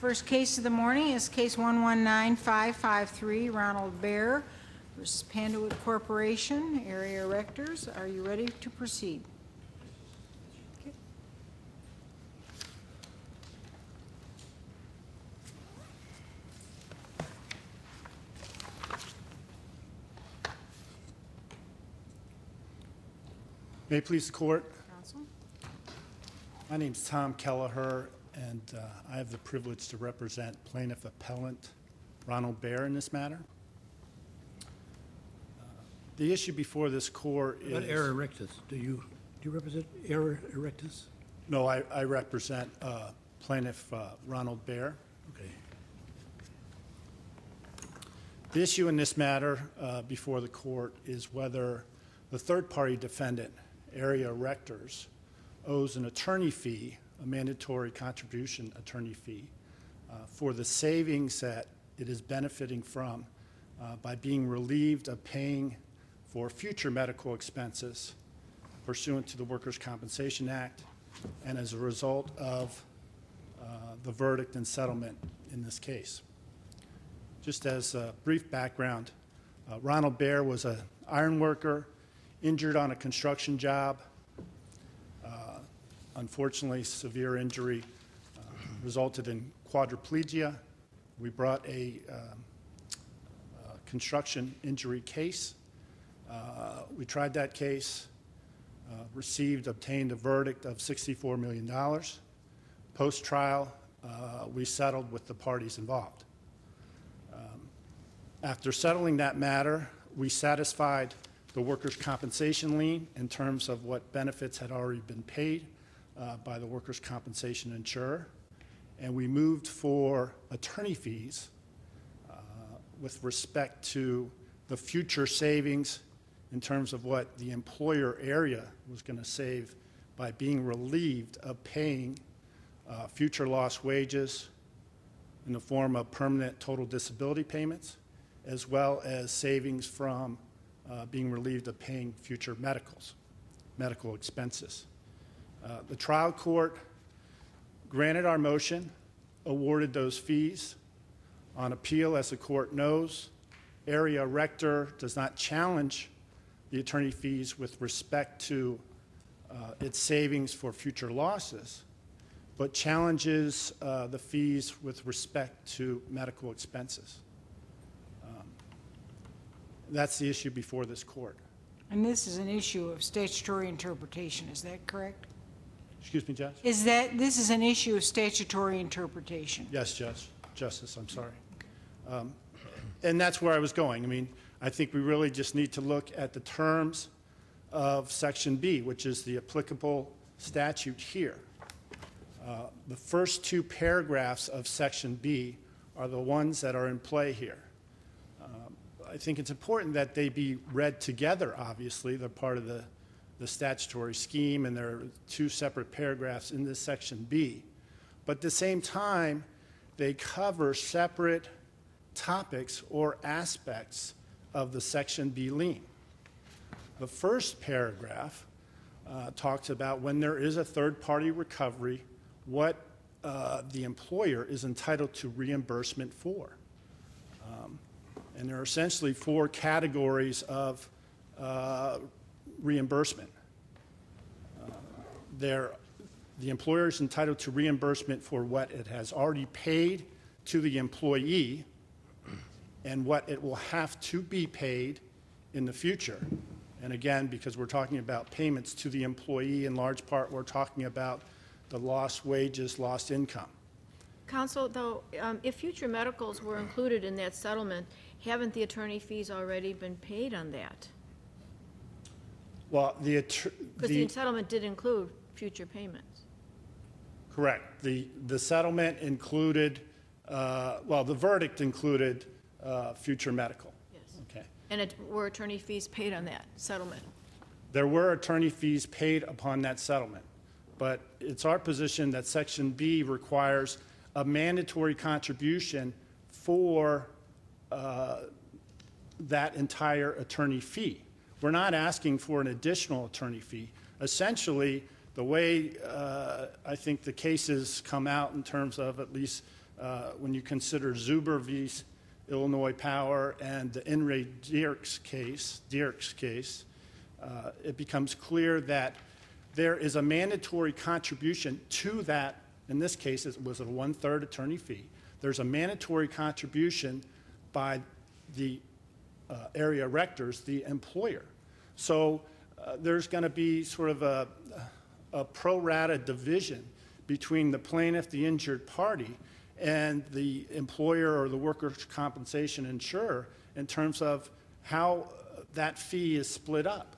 First case of the morning is case 119553, Ronald Bayer versus Panduit Corporation, area Erectors. Are you ready to proceed? Okay. May it please the court. Counsel. My name is Tom Kelliher, and I have the privilege to represent plaintiff appellant Ronald Bayer in this matter. The issue before this court is... What Erectors? Do you represent Erectors? No, I represent plaintiff Ronald Bayer. Okay. The issue in this matter before the court is whether the third-party defendant, area Erectors, owes an attorney fee, a mandatory contribution attorney fee, for the savings that it is benefiting from by being relieved of paying for future medical expenses pursuant to the Workers' Compensation Act and as a result of the verdict and settlement in this case. Just as a brief background, Ronald Bayer was an iron worker injured on a construction job. Unfortunately, severe injury resulted in quadriplegia. We brought a construction injury case. We tried that case, obtained a verdict of $64 million. Post-trial, we settled with the parties involved. After settling that matter, we satisfied the workers' compensation lien in terms of what benefits had already been paid by the workers' compensation insurer, and we moved for attorney fees with respect to the future savings in terms of what the employer area was going to save by being relieved of paying future lost wages in the form of permanent total disability payments, as well as savings from being relieved of paying future medical expenses. The trial court granted our motion, awarded those fees. On appeal, as the court knows, area Erector does not challenge the attorney fees with respect to its savings for future losses, but challenges the fees with respect to medical expenses. That's the issue before this court. And this is an issue of statutory interpretation, is that correct? Excuse me, Judge? This is an issue of statutory interpretation? Yes, Justice, I'm sorry. And that's where I was going. I mean, I think we really just need to look at the terms of Section B, which is the applicable statute here. The first two paragraphs of Section B are the ones that are in play here. I think it's important that they be read together, obviously. They're part of the statutory scheme, and there are two separate paragraphs in this Section B. But at the same time, they cover separate topics or aspects of the Section B lien. The first paragraph talks about when there is a third-party recovery, what the employer is entitled to reimbursement for. And there are essentially four categories of reimbursement. The employer is entitled to reimbursement for what it has already paid to the employee and what it will have to be paid in the future. And again, because we're talking about payments to the employee, in large part we're talking about the lost wages, lost income. Counsel, though, if future medicals were included in that settlement, haven't the attorney fees already been paid on that? Well, because the settlement did include future payments. Correct. The settlement included, well, the verdict included future medical. Yes. Okay. And were attorney fees paid on that settlement? There were attorney fees paid upon that settlement, but it's our position that Section B requires a mandatory contribution for that entire attorney fee. We're not asking for an additional attorney fee. Essentially, the way I think the cases come out in terms of at least when you consider Zuber v. Illinois Power and the In re Dierks case, it becomes clear that there is a mandatory contribution to that. In this case, it was a 1/3 attorney fee. There's a mandatory contribution by the area erectors, the employer. So there's going to be sort of a pro rata division between the plaintiff, the injured party, and the employer or the workers' compensation insurer in terms of how that fee is split up.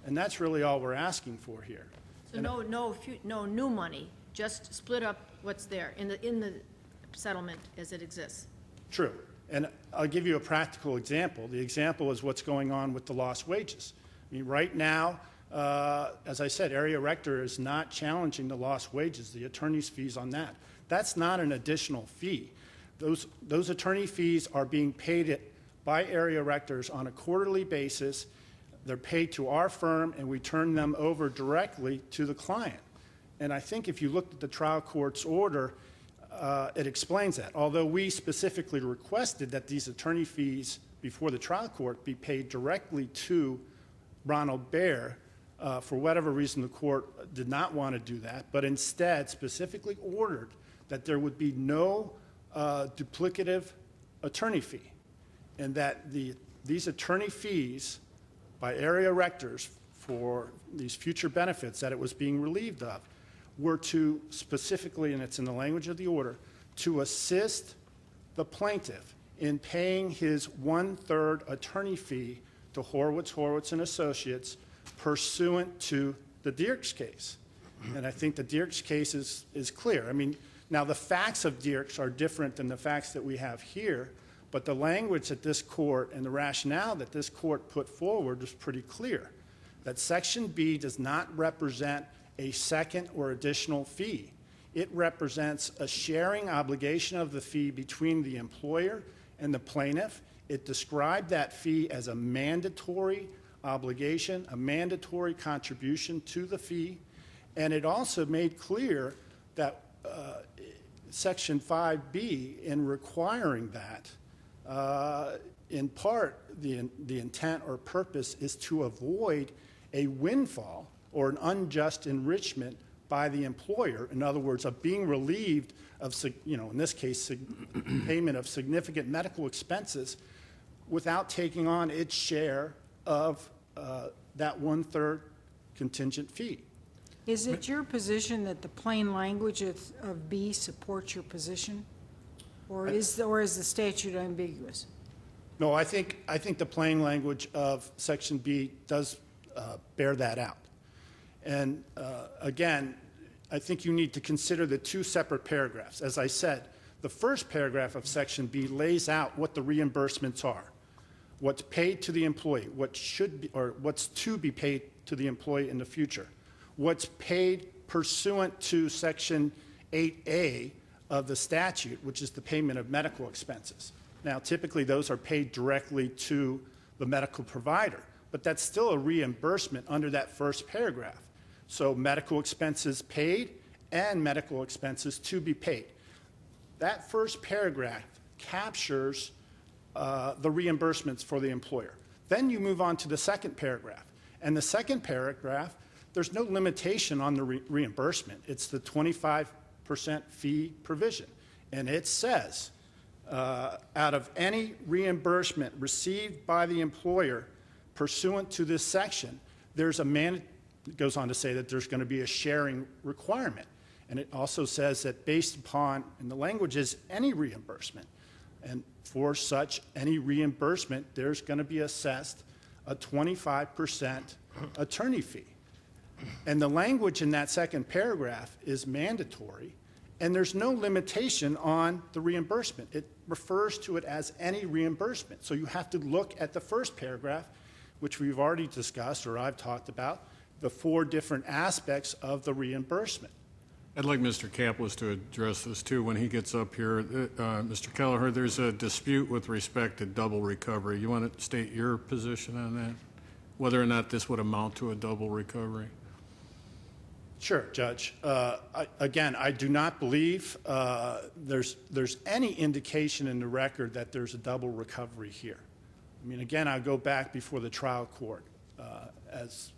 And that's really all we're asking for here. So no new money, just split up what's there in the settlement as it exists. True. And I'll give you a practical example. The example is what's going on with the lost wages. I mean, right now, as I said, area erector is not challenging the lost wages, the attorney's fees on that. That's not an additional fee. Those attorney fees are being paid by area erectors on a quarterly basis. They're paid to our firm, and we turn them over directly to the client. And I think if you looked at the trial court's order, it explains that. Although we specifically requested that these attorney fees before the trial court be paid directly to Ronald Bayer, for whatever reason the court did not want to do that, but instead specifically ordered that there would be no duplicative attorney fee, and that these attorney fees by area erectors for these future benefits that it was being relieved of were to specifically, and it's in the language of the order, to assist the plaintiff in paying his 1/3 attorney fee to Horwitz Associates pursuant to the Dierks case. And I think the Dierks case is clear. I mean, now the facts of Dierks are different than the facts that we have here, but the language that this court and the rationale that this court put forward was pretty clear, that Section B does not represent a second or additional fee. It represents a sharing obligation of the fee between the employer and the plaintiff. It described that fee as a mandatory obligation, a mandatory contribution to the fee, and it also made clear that Section 5B, in requiring that, in part, the intent or purpose is to avoid a windfall or an unjust enrichment by the employer. In other words, of being relieved of, in this case, payment of significant medical expenses without taking on its share of that 1/3 contingent fee. Is it your position that the plain language of B supports your position? Or is the statute ambiguous? No, I think the plain language of Section B does bear that out. And again, I think you need to consider the two separate paragraphs. As I said, the first paragraph of Section B lays out what the reimbursements are, what's paid to the employee, what should be, or what's to be paid to the employee in the future, what's paid pursuant to Section 8A of the statute, which is the payment of medical expenses. Now, typically those are paid directly to the medical provider, but that's still a reimbursement under that first paragraph. So medical expenses paid and medical expenses to be paid. That first paragraph captures the reimbursements for the employer. Then you move on to the second paragraph. And the second paragraph, there's no limitation on the reimbursement. It's the 25% fee provision. And it says, out of any reimbursement received by the employer pursuant to this section, it goes on to say that there's going to be a sharing requirement. And it also says that based upon, and the language is any reimbursement, and for such any reimbursement, there's going to be assessed a 25% attorney fee. And the language in that second paragraph is mandatory, and there's no limitation on the reimbursement. It refers to it as any reimbursement. So you have to look at the first paragraph, which we've already discussed, or I've talked about, the 4 different aspects of the reimbursement. I'd like Mr. Kaplis to address this too when he gets up here. Mr. Kelliher, there's a dispute with respect to double recovery. You want to state your position on that? Whether or not this would amount to a double recovery? Sure, Judge. Again, I do not believe there's any indication in the record that there's a double recovery here. I mean, again, I'll go back before the trial court. As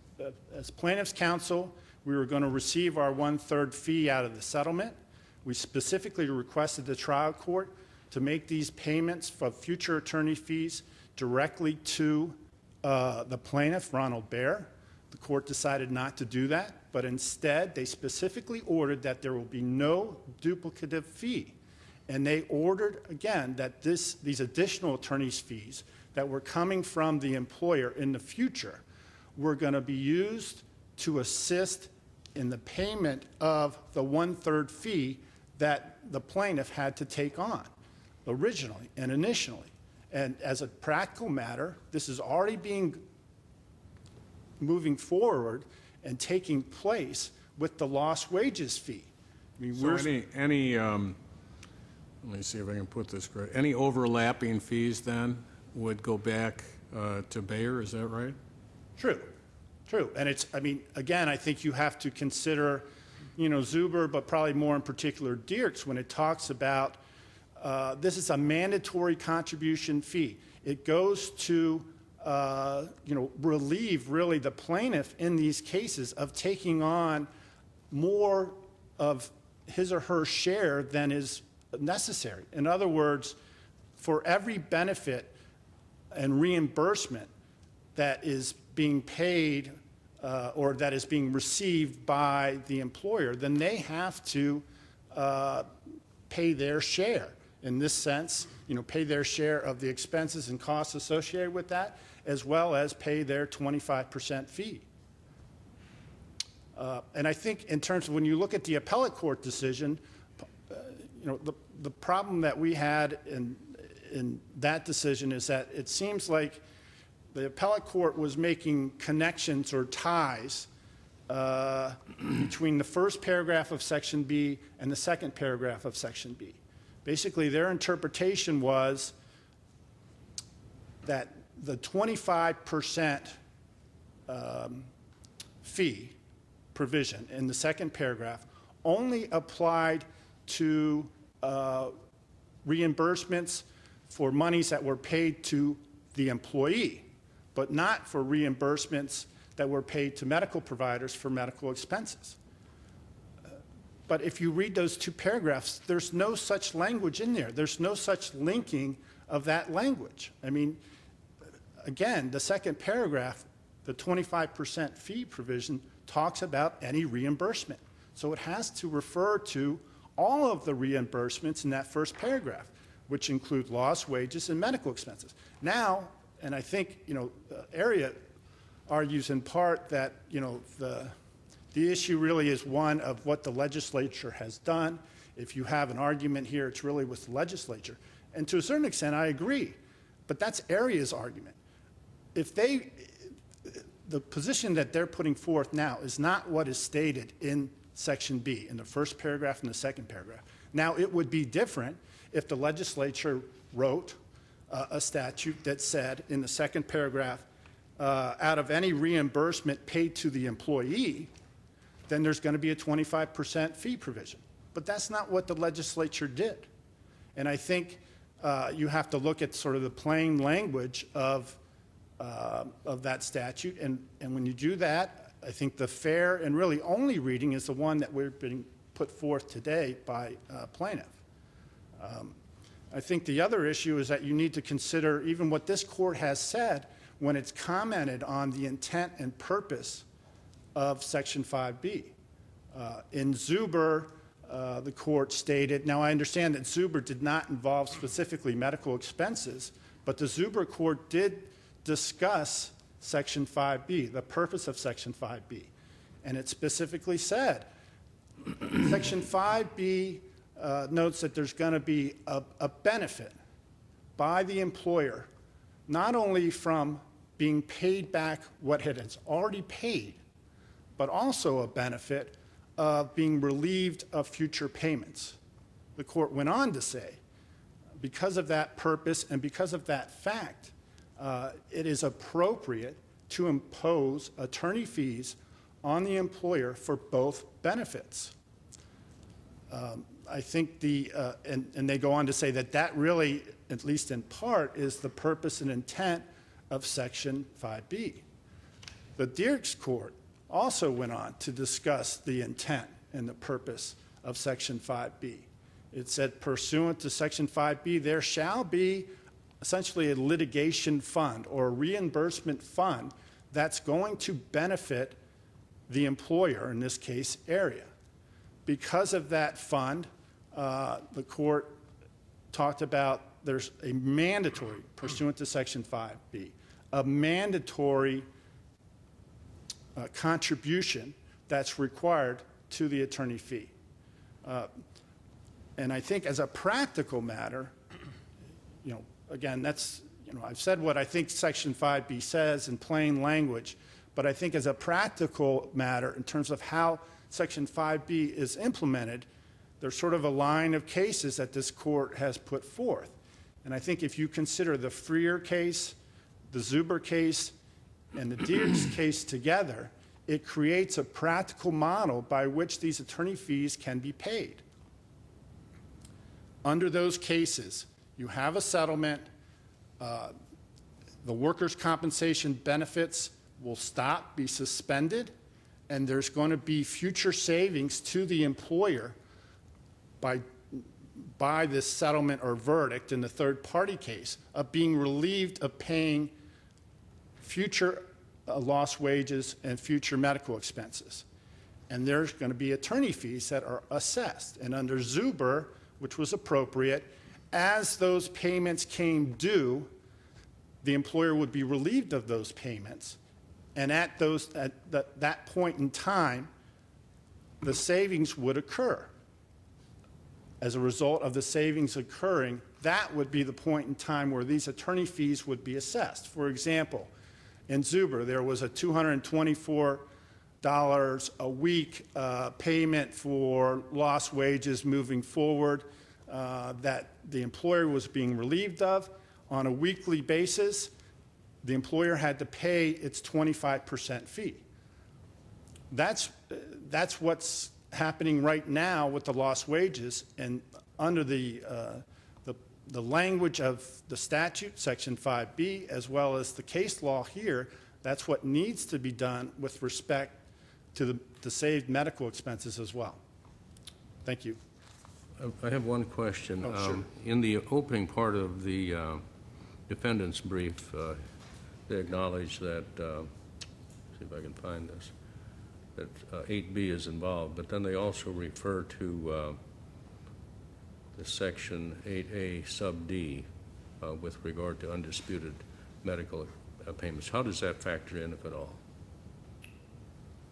plaintiff's counsel, we were going to receive our 1/3 fee out of the settlement. We specifically requested the trial court to make these payments for future attorney fees directly to the plaintiff, Ronald Bayer. The court decided not to do that, but instead they specifically ordered that there will be no duplicative fee. And they ordered, again, that these additional attorney's fees that were coming from the employer in the future were going to be used to assist in the payment of the 1/3 fee that the plaintiff had to take on originally and initially. And as a practical matter, this is already moving forward and taking place with the lost wages fee. I mean, So let me see if I can put this correct. Any overlapping fees then would go back to Bayer, is that right? True. And it's, I mean, again, I think you have to consider, Zuber, but probably more in particular Dierks when it talks about this is a mandatory contribution fee. It goes to, relieve really the plaintiff in these cases of taking on more of his or her share than is necessary. In other words, for every benefit and reimbursement that is being paid or that is being received by the employer, then they have to pay their share. In this sense, pay their share of the expenses and costs associated with that, as well as pay their 25% fee. And I think in terms of when you look at the appellate court decision, the problem that we had in that decision is that it seems like the appellate court was making connections or ties between the first paragraph of Section B and the second paragraph of Section B. Basically, their interpretation was that the 25% fee provision in the second paragraph only applied to reimbursements for monies that were paid to the employee, but not for reimbursements that were paid to medical providers for medical expenses. But if you read those two paragraphs, there's no such language in there. There's no such linking of that language. I mean, again, the second paragraph, the 25% fee provision, talks about any reimbursement. So it has to refer to all of the reimbursements in that first paragraph, which include lost wages and medical expenses. Now, and I think, Area argues in part that, the issue really is one of what the legislature has done. If you have an argument here, it's really with the legislature. And to a certain extent, I agree. But that's Area's argument. The position that they're putting forth now is not what is stated in Section B, in the first paragraph and the second paragraph. Now, it would be different if the legislature wrote a statute that said in the second paragraph, out of any reimbursement paid to the employee, then there's going to be a 25% fee provision. But that's not what the legislature did. And I think you have to look at sort of the plain language of that statute. And when you do that, I think the fair and really only reading is the one that we're being put forth today by plaintiff. I think the other issue is that you need to consider even what this court has said when it's commented on the intent and purpose of Section 5B. In Zuber, the court stated, now I understand that Zuber did not involve specifically medical expenses, but the Zuber court did discuss Section 5B, the purpose of Section 5B. And it specifically said, Section 5B notes that there's going to be a benefit by the employer, not only from being paid back what it has already paid, but also a benefit of being relieved of future payments. The court went on to say, because of that purpose and because of that fact, it is appropriate to impose attorney fees on the employer for both benefits. I think and they go on to say that that really, at least in part, is the purpose and intent of Section 5B. The Dierks Court also went on to discuss the intent and the purpose of Section 5B. It said, pursuant to Section 5B, there shall be essentially a litigation fund or a reimbursement fund that's going to benefit the employer, in this case, area. Because of that fund, the court talked about there's a mandatory, pursuant to Section 5B, a mandatory contribution that's required to the attorney fee. And I think as a practical matter, again, that's, I've said what I think Section 5B says in plain language, but I think as a practical matter, in terms of how Section 5B is implemented, there's sort of a line of cases that this court has put forth. And I think if you consider the Freer case, the Zuber case, and the Dierks case together, it creates a practical model by which these attorney fees can be paid. Under those cases, you have a settlement, the workers' compensation benefits will stop, be suspended, and there's going to be future savings to the employer by this settlement or verdict in the third-party case of being relieved of paying future lost wages and future medical expenses. And there's going to be attorney fees that are assessed. And under Zuber, which was appropriate, as those payments came due, the employer would be relieved of those payments. And at that point in time, the savings would occur. As a result of the savings occurring, that would be the point in time where these attorney fees would be assessed. For example, in Zuber, there was a $224 a week payment for lost wages moving forward that the employer was being relieved of. On a weekly basis, the employer had to pay its 25% fee. That's what's happening right now with the lost wages, and under the language of the statute, Section 5B, as well as the case law here, that's what needs to be done with respect to the saved medical expenses as well. Thank you. I have one question. Oh, sure. In the opening part of the defendant's brief, they acknowledge that, see if I can find this, that 8B is involved, but then they also refer to the Section 8A sub D with regard to undisputed medical payments. How does that factor in, if at all?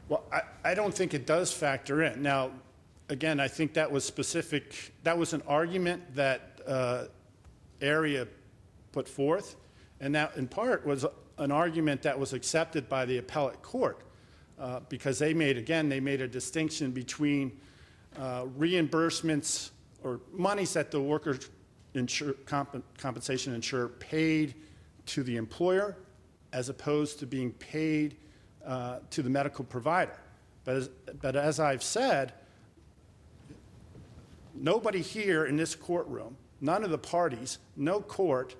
Well, I don't think it does factor in. Now, again, I think that was specific. That was an argument that area put forth, and that in part was an argument that was accepted by the appellate court because they made a distinction between reimbursements or monies that the workers' compensation insurer paid to the employer as opposed to being paid to the medical provider. But as I've said, nobody here in this courtroom, none of the parties, no court,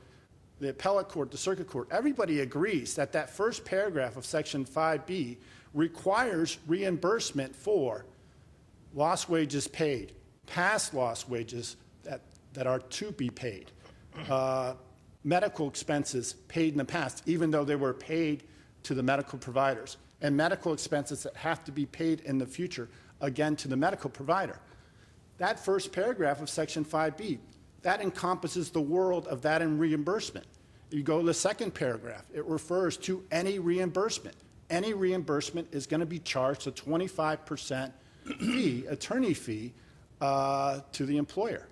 the appellate court, the circuit court, everybody agrees that that first paragraph of Section 5B requires reimbursement for lost wages paid, past lost wages that are to be paid, medical expenses paid in the past, even though they were paid to the medical providers, and medical expenses that have to be paid in the future, again, to the medical provider. That first paragraph of Section 5B, that encompasses the world of that in reimbursement. You go to the second paragraph, it refers to any reimbursement. Any reimbursement is going to be charged a 25% fee, attorney fee, to the employer.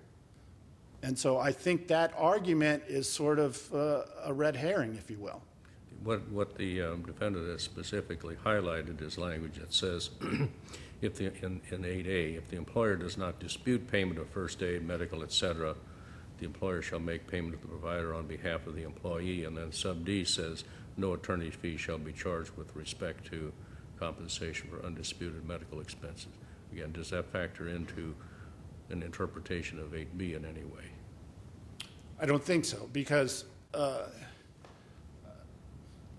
And so I think that argument is sort of a red herring, if you will. What the defendant has specifically highlighted is language that says, in 8A, if the employer does not dispute payment of first aid, medical, etc., the employer shall make payment to the provider on behalf of the employee. And then sub D says, no attorney's fee shall be charged with respect to compensation for undisputed medical expenses. Again, does that factor into an interpretation of 8B in any way? I don't think so, because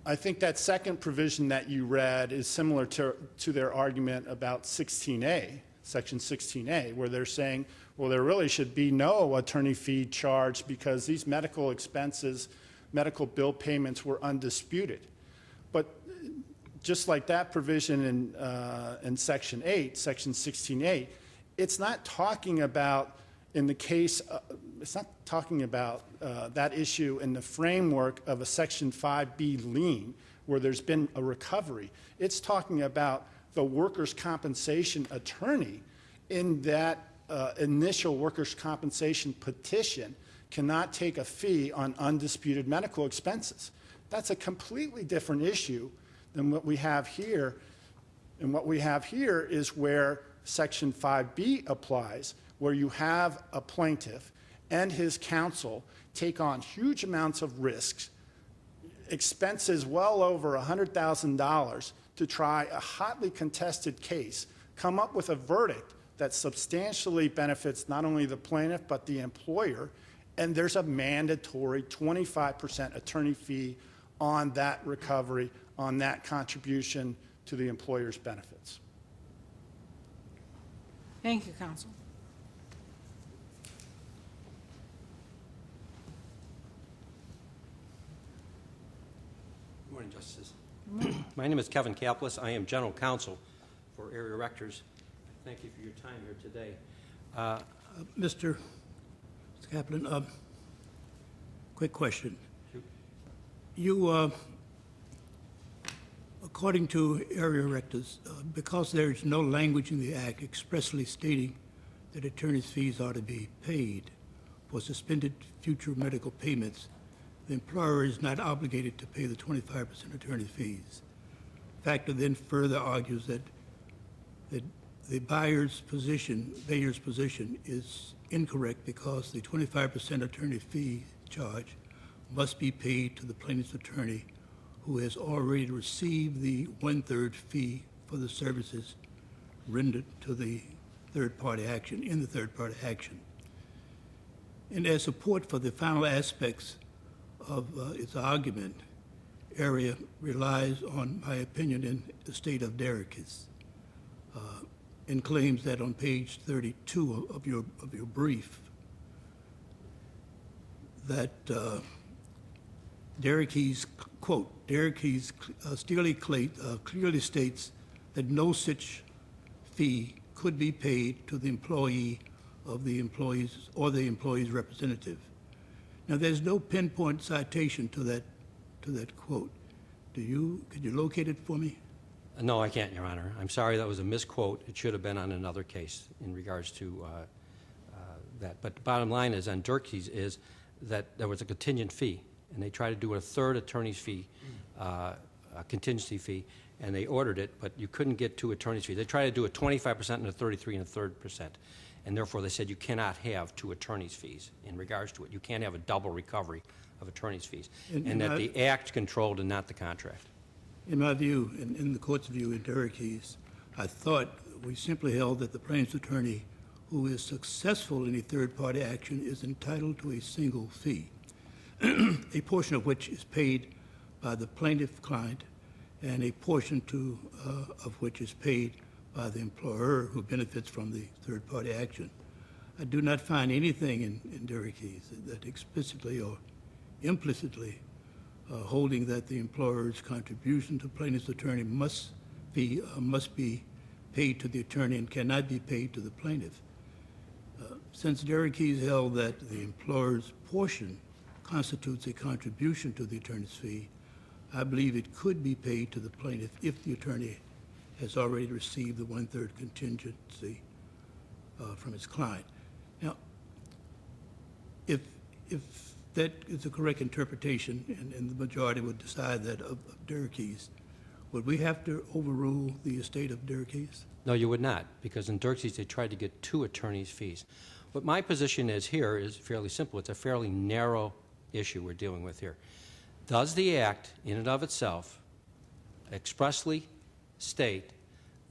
I think that second provision that you read is similar to their argument about 16A, Section 16A, where they're saying, well, there really should be no attorney fee charge because these medical expenses, medical bill payments were undisputed. But just like that provision in Section 8, Section 16A, it's not talking about, in the case, it's not talking about that issue in the framework of a Section 5B lien where there's been a recovery. It's talking about the workers' compensation attorney in that initial workers' compensation petition cannot take a fee on undisputed medical expenses. That's a completely different issue than what we have here. And what we have here is where Section 5B applies, where you have a plaintiff and his counsel take on huge amounts of risks, expenses well over $100,000 to try a hotly contested case, come up with a verdict that substantially benefits not only the plaintiff but the employer, and there's a mandatory 25% attorney fee on that recovery, on that contribution to the employer's benefits. Thank you, counsel. Good morning, Justices. My name is Kevin Kaplis. I am General Counsel for Area Erectors. Thank you for your time here today. Mr. Kaplan, quick question. Shoot. You, according to Area Erectors, because there is no language in the Act expressly stating that attorney's fees are to be paid for suspended future medical payments, the employer is not obligated to pay the 25% attorney fees. Factor then further argues that the Bayer's position is incorrect because the 25% attorney fee charge must be paid to the plaintiff's attorney who has already received the 1/3 fee for the services rendered to the third-party action, in the third-party action. And as support for the final aspects of its argument, Area relies on my opinion in the state of Derekis, and claims that on page 32 of your brief that Derekis, quote, Derekis clearly states that no such fee could be paid to the employee of the employees or the employee's representative. Now, there's no pinpoint citation to that quote. Could you locate it for me? No, I can't, Your Honor. I'm sorry, that was a misquote. It should have been on another case in regards to that. But the bottom line is on Durkee's is that there was a contingent fee, and they tried to do a third attorney's fee, a contingency fee, and they ordered it, but you couldn't get two attorney's fees. They tried to do a 25% and a 33 and a third percent, and therefore they said you cannot have two attorney's fees in regards to it. You can't have a double recovery of attorney's fees, and that the Act controlled and not the contract. In my view, in the court's view in Derekis, I thought we simply held that the plaintiff's attorney who is successful in a third-party action is entitled to a single fee, a portion of which is paid by the plaintiff client and a portion of which is paid by the employer who benefits from the third-party action. I do not find anything in Derekis that explicitly or implicitly holding that the employer's contribution to plaintiff's attorney must be paid to the attorney and cannot be paid to the plaintiff. Since Derekis held that the employer's portion constitutes a contribution to the attorney's fee, I believe it could be paid to the plaintiff if the attorney has already received the 1/3 contingency from his client. Now, if that is a correct interpretation, and the majority would decide that of Derekis, would we have to overrule the estate of Derekis? No, you would not, because in Dirkses they tried to get two attorneys' fees. What my position is here is fairly simple. It's a fairly narrow issue we're dealing with here. Does the Act, in and of itself, expressly state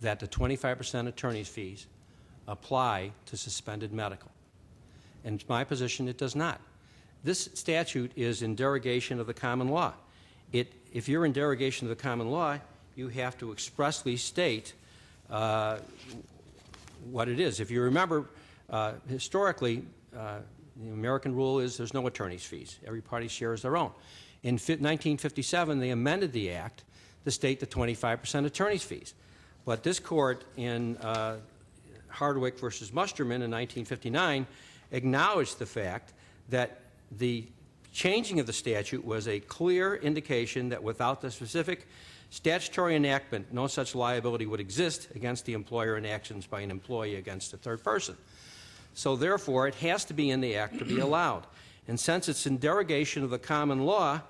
that the 25% attorney's fees apply to suspended medical. And it's my position it does not. This statute is in derogation of the common law. If you're in derogation of the common law, you have to expressly state what it is. If you remember, historically, the American rule is there's no attorney's fees. Every party shares their own. In 1957, they amended the Act to state the 25% attorney's fees. But this court in Hardwick versus Musterman in 1959 acknowledged the fact that the changing of the statute was a clear indication that without the specific statutory enactment, no such liability would exist against the employer in actions by an employee against a third person. So therefore, it has to be in the Act to be allowed. And since it's in derogation of the common law,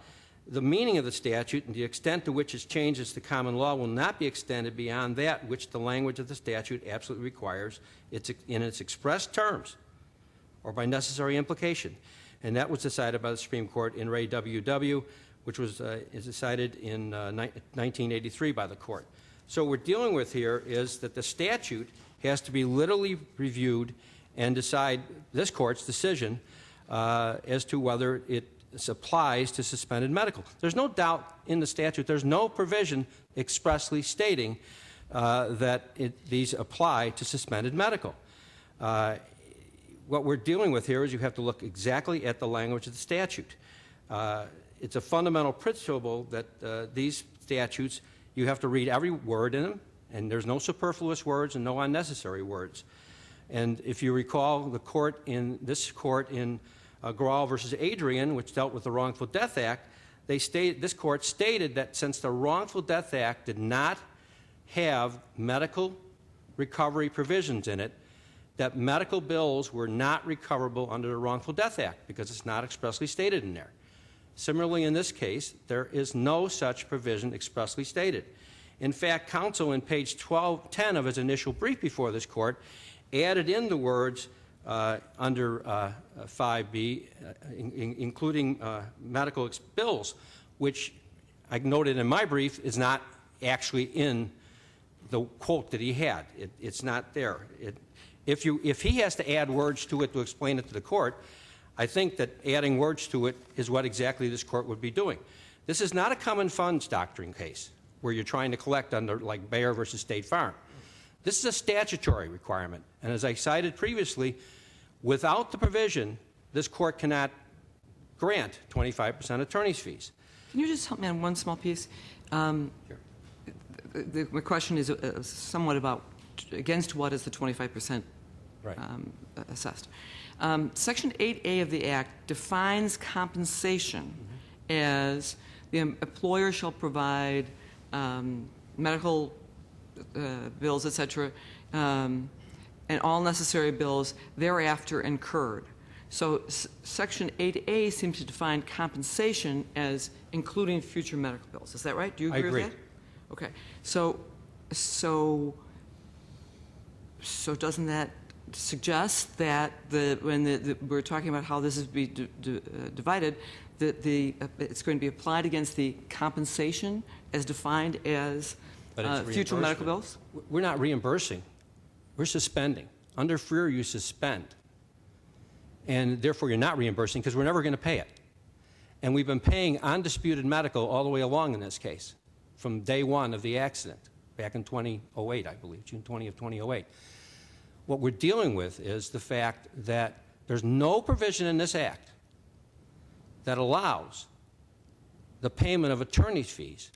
the meaning of the statute and the extent to which it's changed as the common law will not be extended beyond that which the language of the statute absolutely requires in its express terms or by necessary implication. And that was decided by the Supreme Court in Ray W.W., which was decided in 1983 by the court. So what we're dealing with here is that the statute has to be literally reviewed and decide this court's decision as to whether it applies to suspended medical. There's no doubt in the statute, there's no provision expressly stating that these apply to suspended medical. What we're dealing with here is you have to look exactly at the language of the statute. It's a fundamental principle that these statutes, you have to read every word in them, and there's no superfluous words and no unnecessary words. And if you recall, this court in Grawl versus Adrian, which dealt with the Wrongful Death Act, this court stated that since the Wrongful Death Act did not have medical recovery provisions in it, that medical bills were not recoverable under the Wrongful Death Act because it's not expressly stated in there. Similarly, in this case, there is no such provision expressly stated. In fact, counsel in page 10 of his initial brief before this court added in the words under 5B, including medical bills, which I noted in my brief is not actually in the quote that he had. It's not there. If he has to add words to it to explain it to the court, I think that adding words to it is what exactly this court would be doing. This is not a common funds doctrine case where you're trying to collect under like Bayer versus State Farm. This is a statutory requirement. And as I cited previously, without the provision, this court cannot grant 25% attorney's fees. Can you just help me on one small piece? Sure. My question is somewhat about against what is the 25% Right. assessed. Section 8A of the Act defines compensation as the employer shall provide medical bills, et cetera, and all necessary bills thereafter incurred. So Section 8A seems to define compensation as including future medical bills. Is that right? Do you agree with that? Okay. So doesn't that suggest that when we're talking about how this is be divided, that it's going to be applied against the compensation as defined as future medical bills? We're not reimbursing. We're suspending. Under FREER, you suspend. And therefore, you're not reimbursing because we're never going to pay it. And we've been paying undisputed medical all the way along in this case from day one of the accident, back in 2008, I believe, June 20 of 2008. What we're dealing with is the fact that there's no provision in this Act that allows the payment of attorney's fees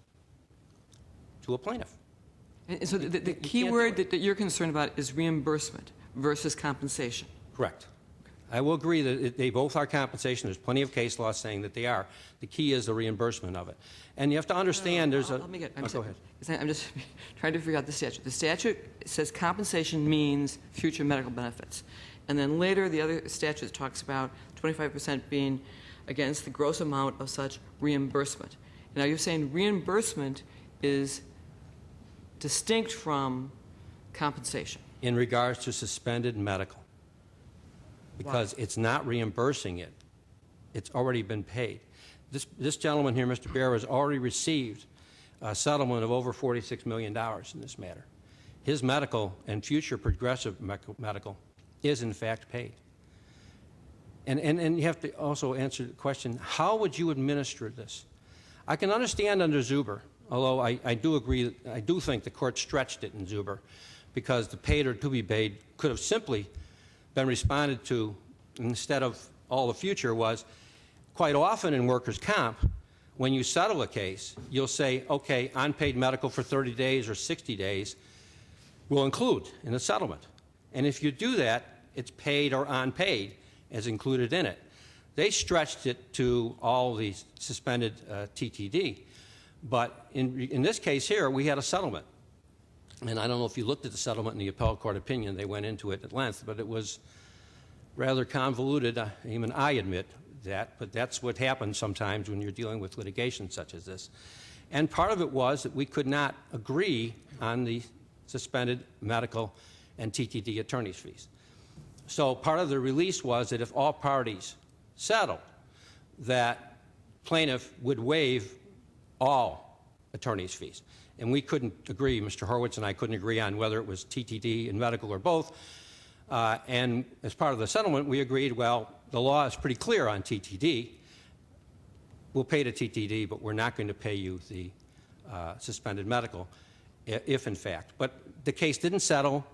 to a plaintiff. And so the key word that you're concerned about is reimbursement versus compensation. Correct. I will agree that they both are compensation. There's plenty of case law saying that they are. The key is the reimbursement of it. And you have to understand there's a... Let me get... go ahead. I'm just trying to figure out the statute. The statute says compensation means future medical benefits. And then later, the other statute talks about 25% being against the gross amount of such reimbursement. Now, you're saying reimbursement is distinct from compensation. In regards to suspended medical. Because it's not reimbursing it. It's already been paid. This gentleman here, Mr. Bayer, has already received a settlement of over $46 million in this matter. His medical and future progressive medical is in fact paid. And you have to also answer the question, how would you administer this? I can understand under Zuber, although I do agree, I do think the court stretched it in Zuber, because the paid or to be paid could have simply been responded to instead of all the future was, quite often in workers' comp, when you settle a case, you'll say, okay, unpaid medical for 30 days or 60 days will include in the settlement. And if you do that, it's paid or unpaid as included in it. They stretched it to all the suspended TTD. But in this case here, we had a settlement. And I don't know if you looked at the settlement in the appellate court opinion. They went into it at length, but it was rather convoluted. Even I admit that, but that's what happens sometimes when you're dealing with litigation such as this. And part of it was that we could not agree on the suspended medical and TTD attorney's fees. So part of the release was that if all parties settled, that plaintiff would waive all attorney's fees. And we couldn't agree, Mr. Horwitz and I couldn't agree on whether it was TTD and medical or both. And as part of the settlement, we agreed, well, the law is pretty clear on TTD. We'll pay the TTD, but we're not going to pay you the suspended medical, if in fact. But the case didn't settle.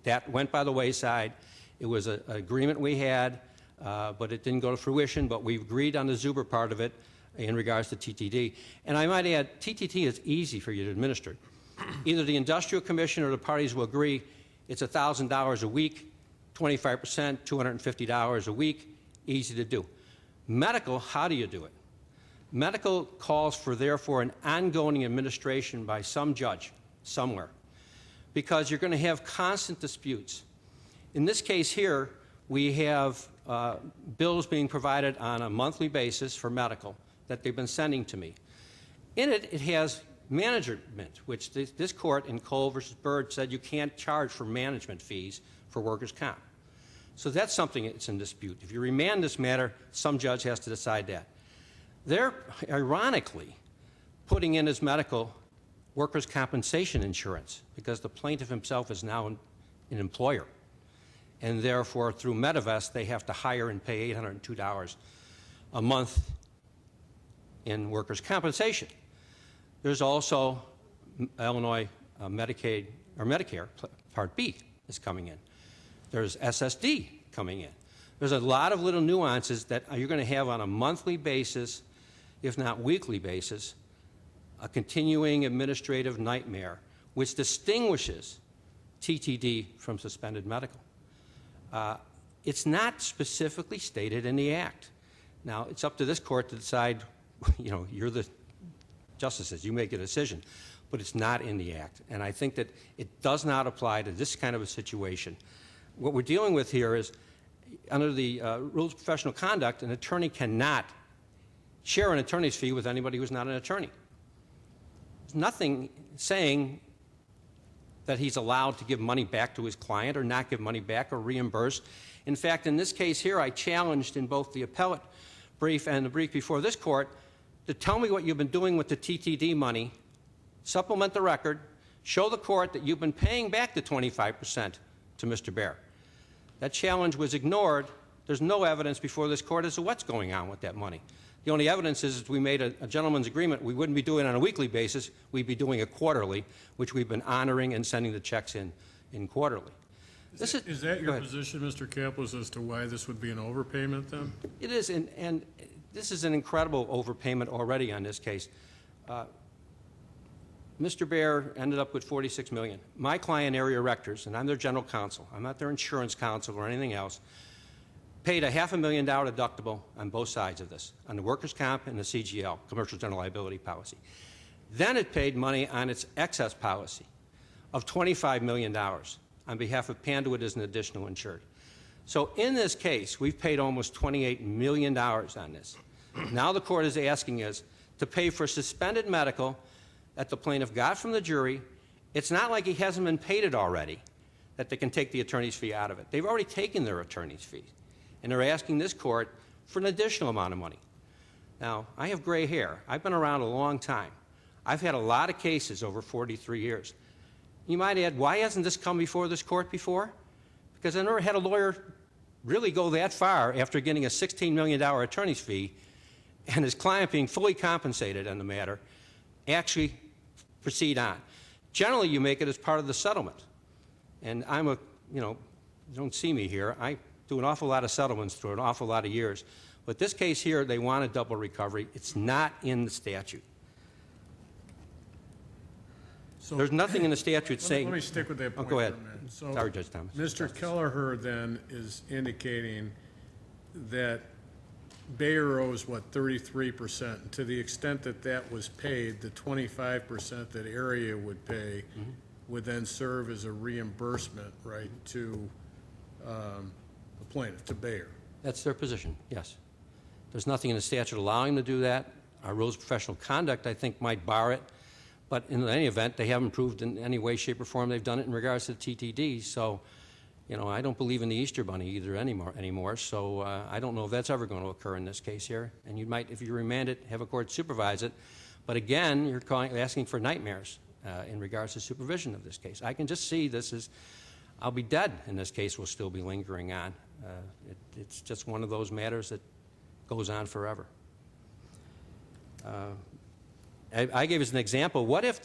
That went by the wayside. It was an agreement we had, but it didn't go to fruition. But we agreed on the Zuber part of it in regards to TTD. And I might add, TTD is easy for you to administer. Either the Industrial Commission or the parties will agree it's $1,000 a week, 25%, $250 a week, easy to do. Medical, how do you do it? Medical calls for, therefore, an ongoing administration by some judge somewhere, because you're going to have constant disputes. In this case here, we have bills being provided on a monthly basis for medical that they've been sending to me. In it, it has management, which this court in Cole versus Byrd said you can't charge for management fees for workers' comp. So that's something that's in dispute. If you remand this matter, some judge has to decide that. They're ironically putting in as medical workers' compensation insurance, because the plaintiff himself is now an employer. And therefore, through Medivest, they have to hire and pay $802 a month in workers' compensation. There's also Illinois Medicaid or Medicare Part B is coming in. There's SSD coming in. There's a lot of little nuances that you're going to have on a monthly basis, if not weekly basis, a continuing administrative nightmare, which distinguishes TTD from suspended medical. It's not specifically stated in the Act. Now, it's up to this court to decide, you know, you're the justices, you make a decision, but it's not in the Act. And I think that it does not apply to this kind of a situation. What we're dealing with here is, under the rules of professional conduct, an attorney cannot share an attorney's fee with anybody who's not an attorney. There's nothing saying that he's allowed to give money back to his client or not give money back or reimburse. In fact, in this case here, I challenged in both the appellate brief and the brief before this court to tell me what you've been doing with the TTD money, supplement the record, show the court that you've been paying back the 25% to Mr. Bayer. That challenge was ignored. There's no evidence before this court as to what's going on with that money. The only evidence is we made a gentleman's agreement. We wouldn't be doing it on a weekly basis. We'd be doing it quarterly, which we've been honoring and sending the checks in quarterly. Is that your position, Mr. Kaplan, as to why this would be an overpayment then? It is, and this is an incredible overpayment already on this case. Mr. Bayer ended up with $46 million. My client, Erectors, and I'm their general counsel, I'm not their insurance counsel or anything else, paid a $500,000 deductible on both sides of this, on the workers' comp and the CGL, commercial general liability policy. Then it paid money on its excess policy of $25 million on behalf of Panduit as an additional insured. So in this case, we've paid almost $28 million on this. Now the court is asking us to pay for suspended medical that the plaintiff got from the jury. It's not like he hasn't been paid it already, that they can take the attorney's fee out of it. They've already taken their attorney's fee, and they're asking this court for an additional amount of money. Now, I have gray hair. I've been around a long time. I've had a lot of cases over 43 years. You might add, why hasn't this come before this court before? Because I never had a lawyer really go that far after getting a $16 million attorney's fee and his client being fully compensated on the matter, actually proceed on. Generally, you make it as part of the settlement. And I'm a, you don't see me here. I do an awful lot of settlements through an awful lot of years. But this case here, they want a double recovery. It's not in the statute. So There's nothing in the statute saying... Let me stick with that Oh, point go ahead. for a minute. So, Sorry, Judge Thomas. Mr. Kelliher then is indicating that Bayer owes, what, 33%? And to the extent that that was paid, the 25% that area would pay would then serve as a reimbursement, right, to the plaintiff, to Bayer. That's their position, yes. There's nothing in the statute allowing them to do that. Our rules of professional conduct, I think, might bar it. But in any event, they haven't proved in any way, shape, or form they've done it in regards to the TTD. So, I don't believe in the Easter Bunny either anymore. So I don't know if that's ever going to occur in this case here. And you might, if you remand it, have a court supervise it. But again, you're asking for nightmares in regards to supervision of this case. I can just see this as, I'll be dead, and this case will still be lingering on. It's just one of those matters that goes on forever. I gave as an example, what if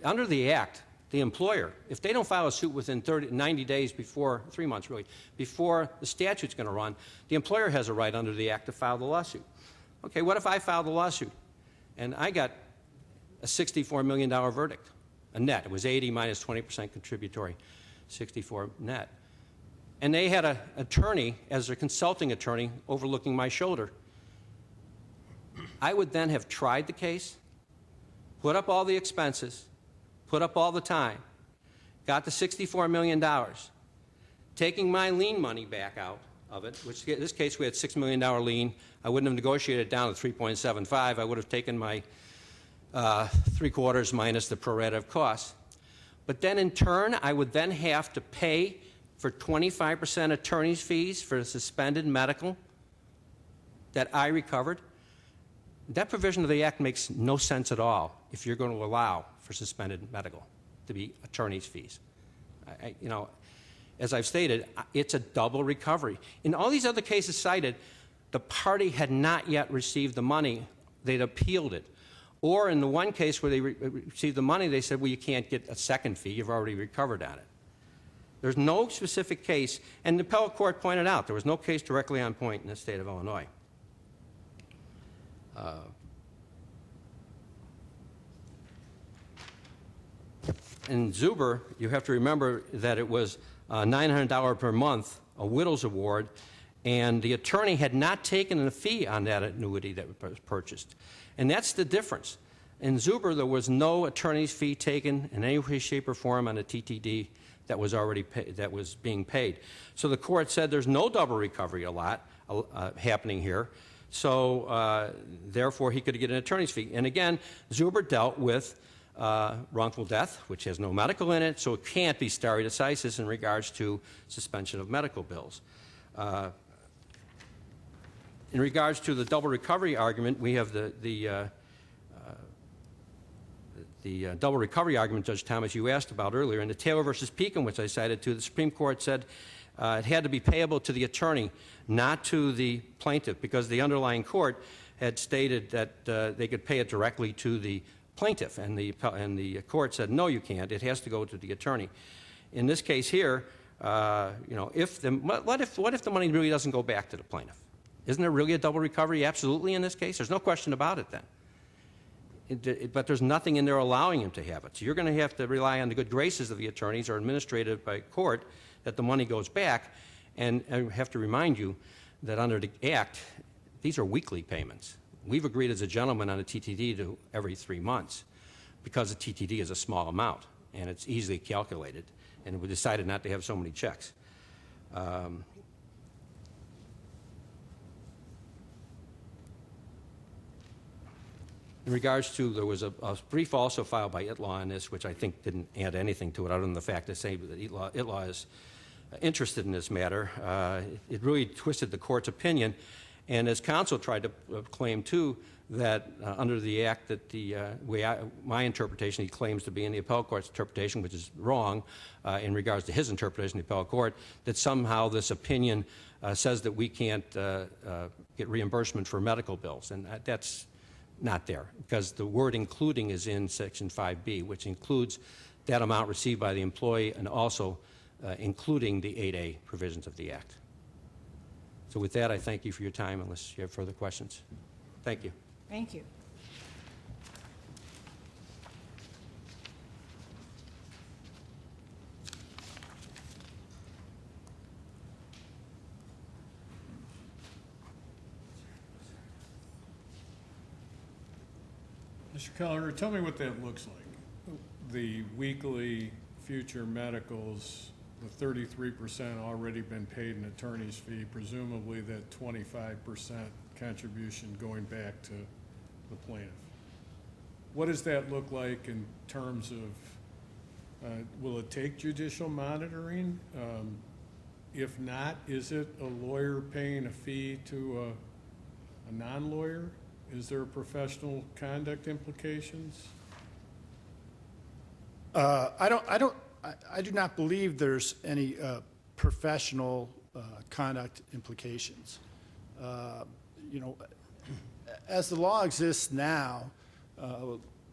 under the Act, the employer, if they don't file a suit within 90 days before, 3 months really, before the statute's going to run, the employer has a right under the Act to file the lawsuit. Okay, what if I filed the lawsuit and I got a $64 million verdict, a net? It was 80 minus 20% contributory, 64 net. And they had an attorney, as a consulting attorney, overlooking my shoulder. I would then have tried the case, put up all the expenses, put up all the time, got the $64 million, taking my lien money back out of it, which in this case we had $6 million lien. I wouldn't have negotiated it down to 3.75. I would have taken my 3/4 minus the pro rata of costs. But then in turn, I would then have to pay for 25% attorney's fees for the suspended medical that I recovered. That provision of the Act makes no sense at all if you're going to allow for suspended medical to be attorney's fees. As I've stated, it's a double recovery. In all these other cases cited, the party had not yet received the money. They'd appealed it. Or in the one case where they received the money, they said, well, you can't get a second fee. You've already recovered on it. There's no specific case, and the appellate court pointed out there was no case directly on point in the state of Illinois. In Zuber, you have to remember that it was $900 per month, a widow's award, and the attorney had not taken a fee on that annuity that was purchased. And that's the difference. In Zuber, there was no attorney's fee taken in any way, shape, or form on the TTD that was already that was being paid. So the court said there's no double recovery happening here. So therefore, he could get an attorney's fee. And again, Zuber dealt with wrongful death, which has no medical in it, so it can't be stare decisis in regards to suspension of medical bills. In regards to the double recovery argument, we have the double recovery argument, Judge Thomas, you asked about earlier. In the Taylor versus Pekin, which I cited to, the Supreme Court said it had to be payable to the attorney, not to the plaintiff, because the underlying court had stated that they could pay it directly to the plaintiff, and the court said, no, you can't. It has to go to the attorney. In this case here, what if the money really doesn't go back to the plaintiff? Isn't there really a double recovery? Absolutely in this case. There's no question about it then. But there's nothing in there allowing him to have it. So you're going to have to rely on the good graces of the attorneys or administrative by court that the money goes back. And I have to remind you that under the Act, these are weekly payments. We've agreed as a gentleman on a TTD to every 3 months because the TTD is a small amount and it's easily calculated. And we decided not to have so many checks. In regards to, there was a brief also filed by ITLAW on this, which I think didn't add anything to it other than the fact to say that ITLAW is interested in this matter. It really twisted the court's opinion. And as counsel tried to claim too, that under the Act, that the my interpretation, he claims to be in the appellate court's interpretation, which is wrong in regards to his interpretation of the appellate court, that somehow this opinion says that we can't get reimbursement for medical bills. And that's not there, because the word including is in Section 5B, which includes that amount received by the employee and also including the 8A provisions of the Act. So with that, I thank you for your time, unless you have further questions. Thank you. Thank you. Mr. Kelliher, tell me what that looks like. The weekly future medicals, the 33% already been paid in attorney's fee, presumably that 25% contribution going back to the plaintiff. What does that look like in terms of, will it take judicial monitoring? If not, is it a lawyer paying a fee to a non-lawyer? Is there professional conduct implications? I do not believe there's any professional conduct implications. You know, as the law exists now,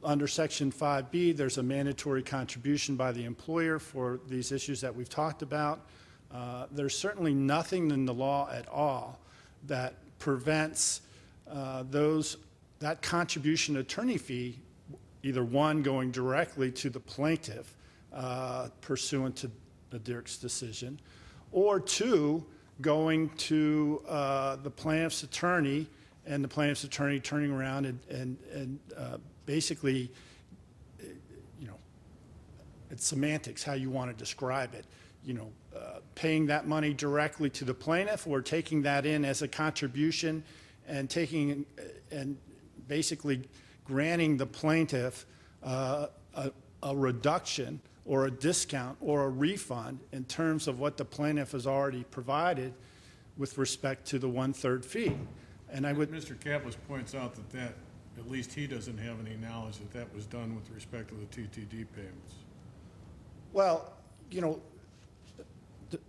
under Section 5B, there's a mandatory contribution by the employer for these issues that we've talked about. There's certainly nothing in the law at all that prevents that contribution attorney fee, either one, going directly to the plaintiff pursuant to the Dirks decision, or two, going to the plaintiff's attorney, and the plaintiff's attorney turning around and basically, you know, it's semantics, how you want to describe it, you know, paying that money directly to the plaintiff, or taking that in as a contribution and taking and basically granting the plaintiff a reduction or a discount or a refund in terms of what the plaintiff has already provided with respect to the 1/3 fee. And I would... Mr. Kaplis points out that at least he doesn't have any knowledge that was done with respect to the TTD payments. Well, you know, the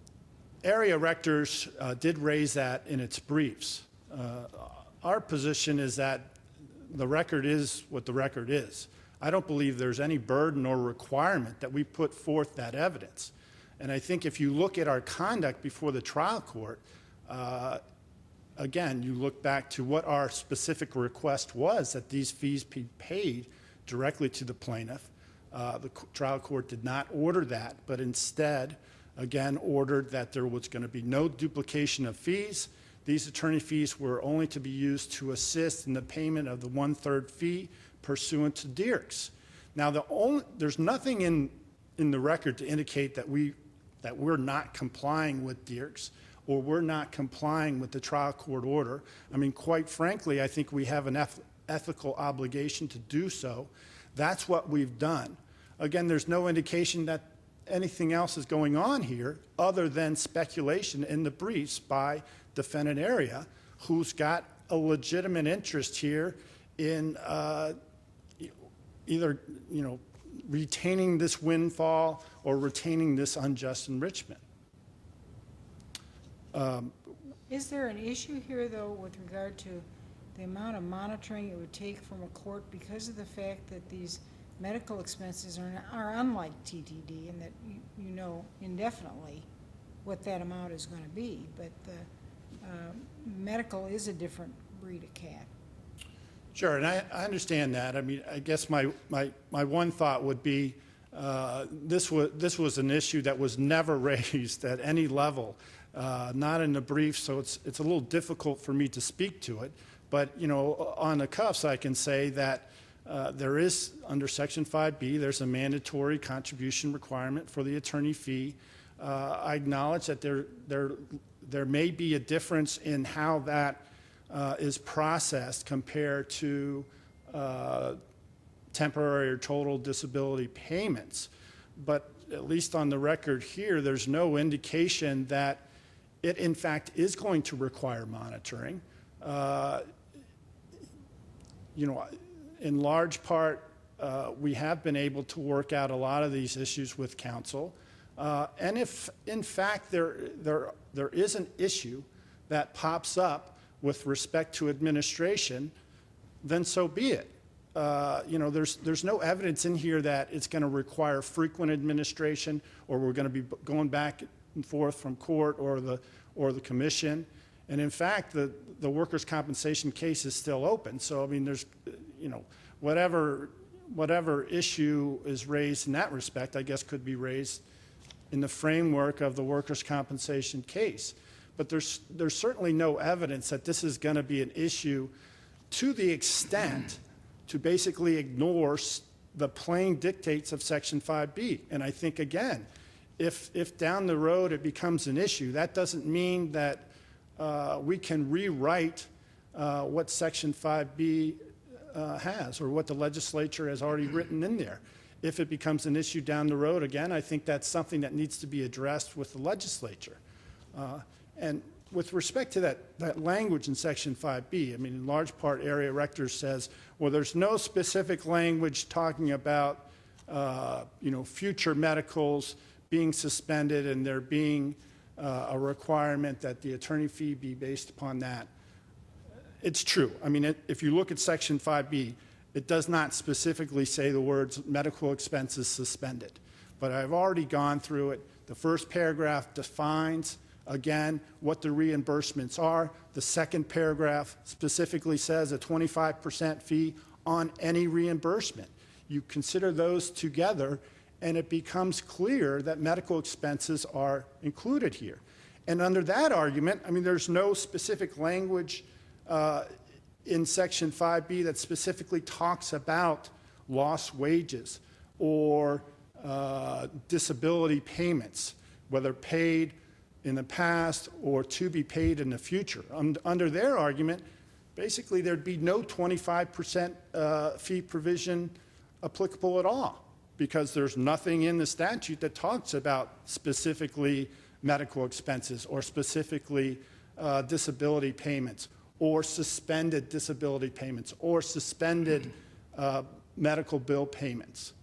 area Erectors did raise that in its briefs. Our position is that the record is what the record is. I don't believe there's any burden or requirement that we put forth that evidence. And I think if you look at our conduct before the trial court, again, you look back to what our specific request was, that these fees be paid directly to the plaintiff. The trial court did not order that, but instead, again, ordered that there was going to be no duplication of fees. These attorney fees were only to be used to assist in the payment of the 1/3 fee pursuant to Dirks. Now, there's nothing in the record to indicate that we're not complying with Dirks, or we're not complying with the trial court order. I mean, quite frankly, I think we have an ethical obligation to do so. That's what we've done. Again, there's no indication that anything else is going on here other than speculation in the briefs by defendant area, who's got a legitimate interest here in either, you know, retaining this windfall or retaining this unjust enrichment. Is there an issue here, though, with regard to the amount of monitoring it would take from a court because of the fact that these medical expenses are unlike TTD, and that you know indefinitely what that amount is going to be, but the medical is a different breed of cat. Sure, and I understand that. I mean, I guess my one thought would be this was an issue that was never raised at any level, not in the brief, so it's a little difficult for me to speak to it. But, you know, on the cuffs, I can say that there is, under Section 5B, there's a mandatory contribution requirement for the attorney fee. I acknowledge that there may be a difference in how that is processed compared to temporary or total disability payments. But at least on the record here, there's no indication that it, in fact, is going to require monitoring. in large part, we have been able to work out a lot of these issues with counsel. And if, in fact, there is an issue that pops up with respect to administration, then so be it. There's no evidence in here that it's going to require frequent administration, or we're going to be going back and forth from court or the commission. And in fact, the workers' compensation case is still open. So I mean, there's, whatever issue is raised in that respect, I guess, could be raised in the framework of the workers' compensation case. But there's certainly no evidence that this is going to be an issue to the extent to basically ignore the plain dictates of Section 5B. And I think, again, if down the road it becomes an issue, that doesn't mean that we can rewrite what Section 5B has, or what the legislature has already written in there. If it becomes an issue down the road, again, I think that's something that needs to be addressed with the legislature. And with respect to that language in Section 5B, I mean, in large part, Area Erectors says, well, there's no specific language talking about, future medicals being suspended and there being a requirement that the attorney fee be based upon that. It's true. I mean, if you look at Section 5B, it does not specifically say the words medical expenses suspended. But I've already gone through it. The first paragraph defines, again, what the reimbursements are. The second paragraph specifically says a 25% fee on any reimbursement. You consider those together, and it becomes clear that medical expenses are included here. And under that argument, I mean, there's no specific language in Section 5B that specifically talks about lost wages or disability payments, whether paid in the past or to be paid in the future. Under their argument, basically there'd be no 25% fee provision applicable at all, because there's nothing in the statute that talks about specifically medical expenses or specifically disability payments or suspended disability payments or suspended medical bill payments.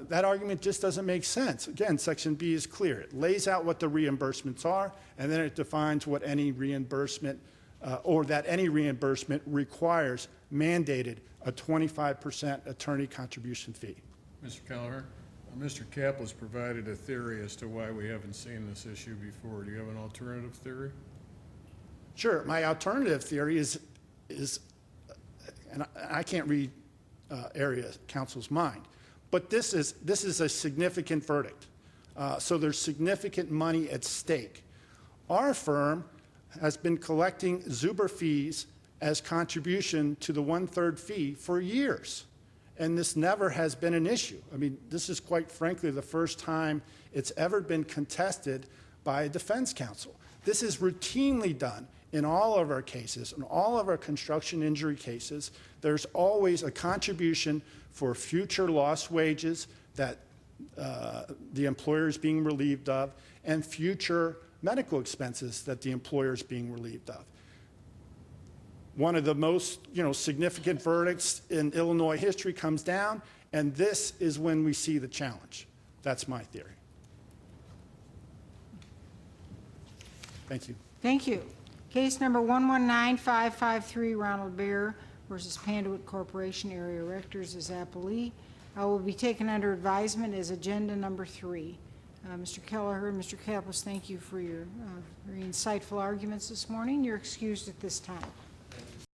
That argument just doesn't make sense. Again, Section B is clear. It lays out what the reimbursements are, and then it defines what any reimbursement or that any reimbursement requires mandated a 25% attorney contribution fee. Mr. Kelliher, Mr. Kaplan's provided a theory as to why we haven't seen this issue before. Do you have an alternative theory? Sure. My alternative theory is, and I can't read area counsel's mind, but this is a significant verdict. So there's significant money at stake. Our firm has been collecting Zuber fees as contribution to the 1/3 fee for years. And this never has been an issue. I mean, this is quite frankly the first time it's ever been contested by a defense counsel. This is routinely done in all of our cases, in all of our construction injury cases. There's always a contribution for future lost wages that the employer is being relieved of, and future medical expenses that the employer is being relieved of. One of the most significant verdicts in Illinois history comes down, and this is when we see the challenge. That's my theory. Thank you. Thank you. Case number 119553, Ronald Bayer versus Panduit Corporation, Area Erectors, is appellee. Will be taken under advisement as agenda number 3. Mr. Kelliher and Mr. Kaplan, thank you for your very insightful arguments this morning. You're excused at this time.